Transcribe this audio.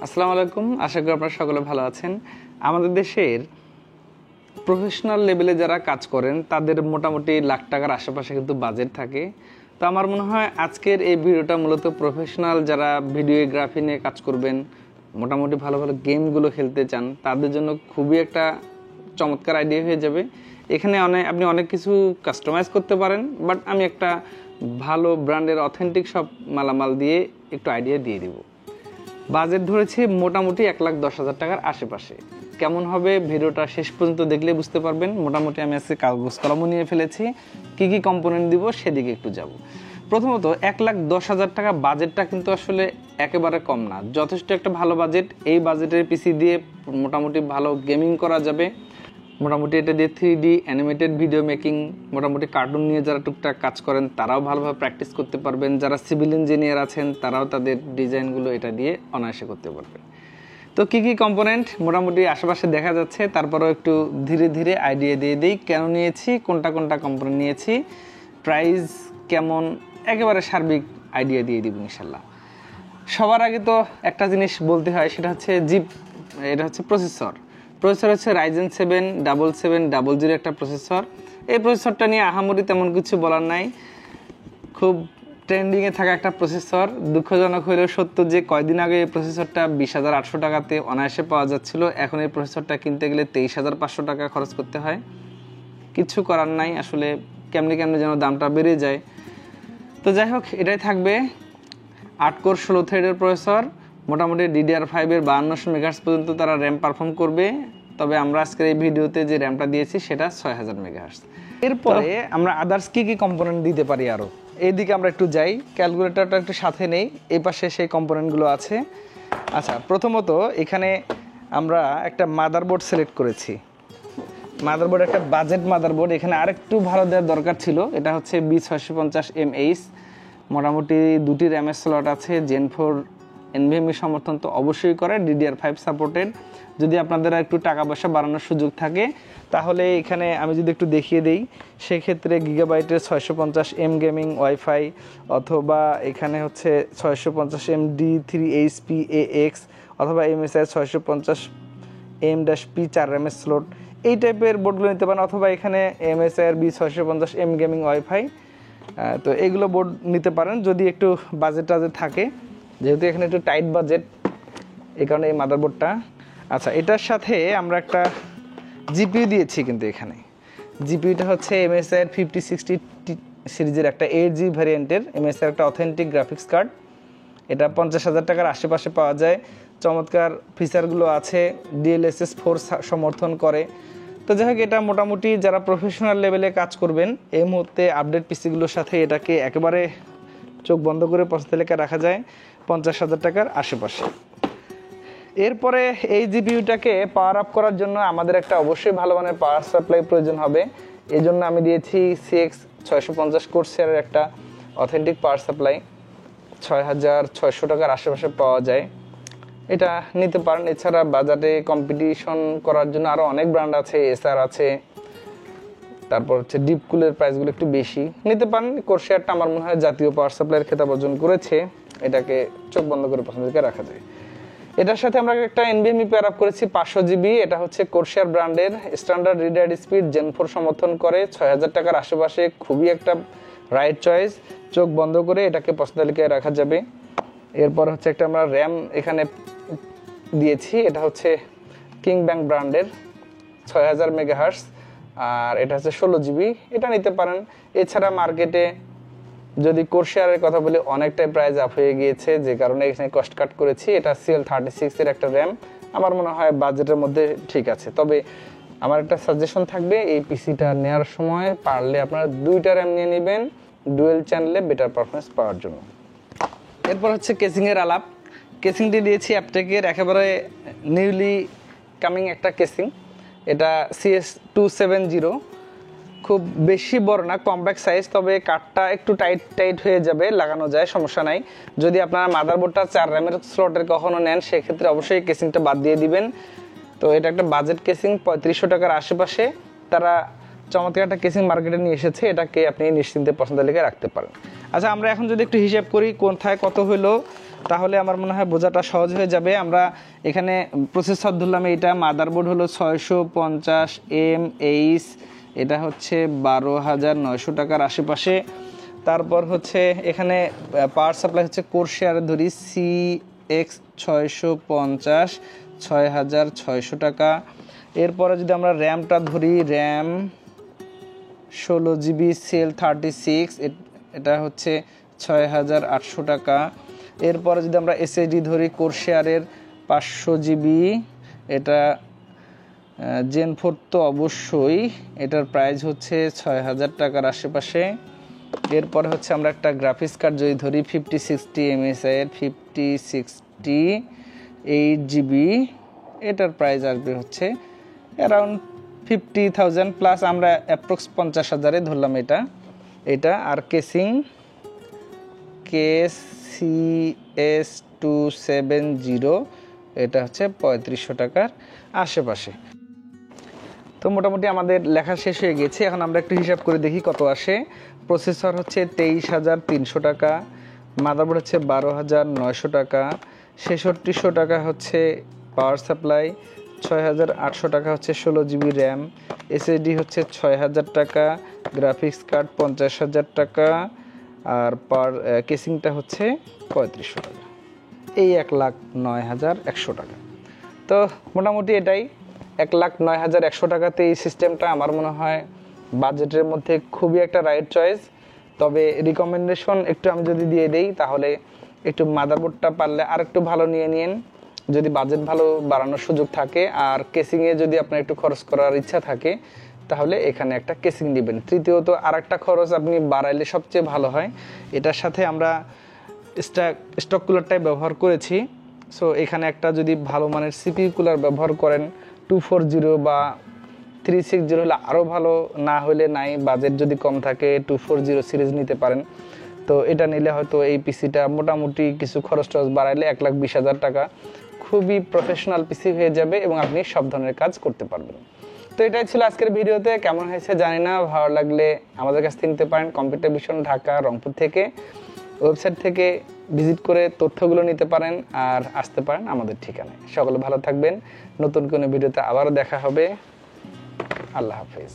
আসসালামু আলাইকুম, আশা করি আপনারা সকলে ভালো আছেন। আমাদের দেশের প্রফেশনাল লেভেলে যারা কাজ করেন তাদের মোটামুটি লাখ টাকার আশেপাশে কিন্তু বাজেট থাকে। তো আমার মনে হয় আজকের এই ভিডিওটা মূলত প্রফেশনাল যারা ভিডিওগ্রাফি নিয়ে কাজ করবেন, মোটামুটি ভালো ভালো গেমগুলো খেলতে চান, তাদের জন্য খুবই একটা চমৎকার আইডিয়া হয়ে যাবে। এখানে আপনি অনেক কিছু কাস্টমাইজ করতে পারেন, বাট আমি একটা ভালো ব্র্যান্ডের অথেন্টিক সব মালামাল দিয়ে একটু আইডিয়া দিয়ে দিব। বাজেট ধরেছি মোটামুটি 1,10,000 টাকার আশেপাশে। কেমন হবে ভিডিওটা শেষ পর্যন্ত দেখলে বুঝতে পারবেন। মোটামুটি আমি আজকে কাগজ কলমও নিয়ে ফেলেছি, কি কি কম্পোনেন্ট দিব সেদিকে একটু যাব। প্রথমত 1,10,000 টাকা বাজেটটা কিন্তু আসলে একেবারে কম না, যথেষ্ট একটা ভালো বাজেট। এই বাজেটের পিসি দিয়ে মোটামুটি ভালো গেমিং করা যাবে। মোটামুটি এটা দিয়ে 3D অ্যানিমেটেড ভিডিও মেকিং, মোটামুটি কার্টুন নিয়ে যারা টুকটাক কাজ করেন তারাও ভালোভাবে প্র্যাকটিস করতে পারবেন। যারা সিভিল ইঞ্জিনিয়ার আছেন তারাও তাদের ডিজাইনগুলো এটা দিয়ে অনায়াসে করতে পারবেন। তো কি কি কম্পোনেন্ট মোটামুটি আশেপাশে দেখা যাচ্ছে, তারপরেও একটু ধীরে ধীরে আইডিয়া দিয়ে দিই কেন নিয়েছি, কোনটা কোনটা কম্পোনেন্ট নিয়েছি, প্রাইস কেমন, একেবারে সার্বিক আইডিয়া দিয়ে দিব ইনশাল্লাহ। সবার আগে তো একটা জিনিস বলতে হয়, সেটা হচ্ছে এটা হচ্ছে প্রসেসর হচ্ছে Ryzen 7 7700 একটা প্রসেসর। এই প্রসেসরটা নিয়ে আহামরি তেমন কিছু বলার নাই, খুব ট্রেন্ডিংয়ে থাকা একটা প্রসেসর। দুঃখজনক হলেও সত্য যে কয়দিন আগে এই প্রসেসরটা 20,800 টাকাতে অনায়াসে পাওয়া যাচ্ছিল, এখন এই প্রসেসরটা কিনতে গেলে 23,500 টাকা খরচ করতে হয়। কিছু করার নাই, আসলে কেমনি কেমনি যেন দামটা বেড়ে যায়। তো যাই হোক, এটাই থাকবে 8 কোর 16 থ্রেডের প্রসেসর। মোটামুটি DDR5 এর 5200 মেগাহার্টজ পর্যন্ত তারা র্যাম পারফর্ম করবে। তবে আমরা আজকের এই ভিডিওতে যে র্যামটা দিয়েছি সেটা 6000 মেগাহার্টজ। এরপরে আমরা আদার্স কি কি কম্পোনেন্ট দিতে পারি আরও, এইদিকে আমরা একটু যাই। ক্যালকুলেটরটা একটু সাথে নেই, এই পাশে সেই কম্পোনেন্টগুলো আছে। আচ্ছা, প্রথমত এখানে আমরা একটা মাদারবোর্ড সিলেক্ট করেছি। মাদারবোর্ড একটা বাজেট মাদারবোর্ড, এখানে আরেকটু ভালো দেওয়ার দরকার ছিল। এটা হচ্ছে B650MH, মোটামুটি 2টি র্যামের স্লট আছে। Gen 4 NVMe সমর্থন তো অবশ্যই করে, DDR5 সাপোর্টেড। যদি আপনাদের একটু টাকা পয়সা বাড়ানোর সুযোগ থাকে তাহলে এখানে আমি যদি একটু দেখিয়ে দিই, সেক্ষেত্রে গিগাবাইটের 650M গেমিং ওয়াইফাই, অথবা এখানে হচ্ছে 650M D3HP-AX, অথবা MSI 650M-P 4 র্যামের স্লট, এই টাইপের বোর্ডগুলো নিতে পারেন। অথবা এখানে MSI এর B650M গেমিং ওয়াইফাই, তো এগুলো বোর্ড নিতে পারেন যদি একটু বাজেট থাকে। যেহেতু এখানে একটু টাইট বাজেট, এই কারণে এই মাদারবোর্ডটা। আচ্ছা, এটার সাথে আমরা একটা জিপিইউ দিয়েছি, কিন্তু এখানে জিপিইউটা হচ্ছে MSI এর 5060 সিরিজের একটা 8GB ভ্যারিয়েন্টের MSI একটা অথেন্টিক গ্রাফিক্স কার্ড। এটা 50,000 টাকার আশেপাশে পাওয়া যায়। চমৎকার ফিচারগুলো আছে, DLSS 4 সমর্থন করে। তো যাই হোক, এটা মোটামুটি যারা প্রফেশনাল লেভেলে কাজ করবেন এই মুহূর্তে আপডেট পিসিগুলোর সাথে এটাকে একেবারে চোখ বন্ধ করে পছন্দ লেখা রাখা যায় 50,000 টাকার আশেপাশে। এরপরে এই জিপিইউটাকে পাওয়ার আপ করার জন্য আমাদের একটা অবশ্যই ভালো মানের পাওয়ার সাপ্লাই প্রয়োজন হবে। এই জন্য আমি দিয়েছি CX650 কোর্সেয়ারের একটা অথেন্টিক পাওয়ার সাপ্লাই, 6,600 টাকার আশেপাশে পাওয়া যায়। এটা নিতে পারেন। এছাড়া বাজারে কম্পিটিশন করার জন্য আরও অনেক ব্র্যান্ড আছে, এসআর আছে, তারপর হচ্ছে ডিপকুলের প্রাইসগুলো একটু বেশি, নিতে পারেন। কোর্সেয়ারটা আমার মনে হয় জাতীয় পাওয়ার সাপ্লাইয়ের খেতাব অর্জন করেছে, এটাকে চোখ বন্ধ করে পছন্দ করে রাখা যায়। এটার সাথে আমরা একটা NVMe পেয়ার আপ করেছি 500GB। এটা হচ্ছে কোর্সেয়ার ব্র্যান্ডের, standard read write speed Gen 4 সমর্থন করে, 6,000 টাকার আশেপাশে খুবই একটা রাইট চয়েস। চোখ বন্ধ করে এটাকে পছন্দ লিখে রাখা যাবে। এরপর হচ্ছে একটা আমরা র্যাম এখানে দিয়েছি, এটা হচ্ছে কিং ব্যাংক ব্র্যান্ডের 6000 মেগাহার্টজ, আর এটা হচ্ছে 16GB, এটা নিতে পারেন। এছাড়া মার্কেটে যদি কোর্সেয়ারের কথা বলি, অনেকটাই প্রাইস আপ হয়ে গিয়েছে, যে কারণে এখানে কস্ট কাট করেছি। এটা CL36 এর একটা র্যাম, আমার মনে হয় বাজেটের মধ্যে ঠিক আছে। তবে আমার একটা সাজেশন থাকবে, এই পিসিটা নেওয়ার সময় পারলে আপনারা 2টা র্যাম নিয়ে নেবেন, ডুয়েল চ্যানেলে বেটার পারফরমেন্স পাওয়ার জন্য। এরপর হচ্ছে কেসিংয়ের আলাপ। কেসিংটি দিয়েছি অ্যাপটেকের একেবারে নিউলি কামিং একটা কেসিং, এটা CS270, খুব বেশি বড় না, কম্প্যাক্ট সাইজ। তবে কাঠটা একটু টাইট হয়ে যাবে, লাগানো যায়, সমস্যা নাই। যদি আপনারা মাদারবোর্ডটা 4 র্যামের স্লটের কখনো নেন, সেক্ষেত্রে অবশ্যই কেসিংটা বাদ দিয়ে দিবেন। তো এটা একটা বাজেট কেসিং, 3500 টাকার আশেপাশে তারা চমৎকার একটা কেসিং মার্কেটে নিয়ে এসেছে, এটাকে আপনি নিশ্চিন্তে পছন্দ লিখে রাখতে পারেন। আচ্ছা, আমরা এখন যদি একটু হিসাব করি কোথায় কত হলো, তাহলে আমার মনে হয় বোঝাটা সহজ হয়ে যাবে। আমরা এখানে প্রসেসর ধরলাম, এটা মাদারবোর্ড হলো 650mAh, এটা হচ্ছে 12,900 টাকার আশেপাশে। তারপর হচ্ছে এখানে পাওয়ার সাপ্লাই হচ্ছে কোরশেয়ার ধরি CX650, 6,600 টাকা। এরপরে যদি আমরা র্যামটা ধরি, র্যাম 16GB সেল 36, এটা হচ্ছে 6,800 টাকা। এরপরে যদি আমরা এসএসডি ধরি কোরশেয়ারের 500GB, এটা জেন 4 তো অবশ্যই, এটার প্রাইস হচ্ছে 6,000 টাকার আশেপাশে। এরপরে হচ্ছে আমরা একটা গ্রাফিক্স কার্ড যদি ধরি 5060 MSI এর 5060 8GB, এটার প্রাইস আসবে হচ্ছে অ্যারাউন্ড 50,000 প্লাস, আমরা অ্যাপ্রক্স 50,000-এ ধরলাম এটা। আর কেসিং KCS270, এটা হচ্ছে 3,500 টাকার আশেপাশে। তো মোটামুটি আমাদের লেখা শেষ হয়ে গেছে, এখন আমরা একটু হিসাব করে দেখি কত আসে। প্রসেসর হচ্ছে 23,300 টাকা, মাদারবোর্ড হচ্ছে 12,900 টাকা, 6,600 টাকা হচ্ছে পাওয়ার সাপ্লাই, 6,800 টাকা হচ্ছে 16GB র্যাম, এসএসডি হচ্ছে 6,000 টাকা, গ্রাফিক্স কার্ড 50,000 টাকা, আর কেসিংটা হচ্ছে 3,500 টাকা। এই 1,09,100 টাকা। তো মোটামুটি এটাই 1,09,100 টাকাতে এই সিস্টেমটা আমার মনে হয় বাজেটের মধ্যে খুবই একটা রাইট চয়েস। তবে রিকমেন্ডেশন একটু আমি যদি দিয়ে দেই, তাহলে একটু মাদারবোর্ডটা পারলে আর একটু ভালো নিয়ে নিন যদি বাজেট ভালো বাড়ানোর সুযোগ থাকে। আর কেসিংয়ে যদি আপনার একটু খরচ করার ইচ্ছা থাকে, তাহলে এখানে একটা কেসিং নেবেন। তৃতীয়ত আর একটা খরচ আপনি বাড়াইলে সবচেয়ে ভালো হয়, এটার সাথে আমরা স্টক কুলারটাই ব্যবহার করেছি। সো এখানে একটা যদি ভালো মানের সিপিইউ কুলার ব্যবহার করেন 240 বা 360 হলে আরও ভালো, না হলে নাই, বাজেট যদি কম থাকে 240 সিরিজ নিতে পারেন। তো এটা নিলে হয়তো এই পিসিটা মোটামুটি কিছু খরচ টরচ বাড়াইলে 1,20,000 টাকা খুবই প্রফেশনাল পিসি হয়ে যাবে এবং আপনি সব ধরনের কাজ করতে পারবেন। তো এটাই ছিল আজকের ভিডিওতে। কেমন হয়েছে জানি না, ভালো লাগলে আমাদের কাছ থেকে নিতে পারেন কম্পিউটার ভিশন ঢাকা রংপুর থেকে। ওয়েবসাইট থেকে ভিজিট করে তথ্যগুলো নিতে পারেন আর আসতে পারেন আমাদের ঠিকানায়। সকলে ভালো থাকবেন, নতুন কোনো ভিডিওতে আবারও দেখা হবে। আল্লাহ হাফেজ।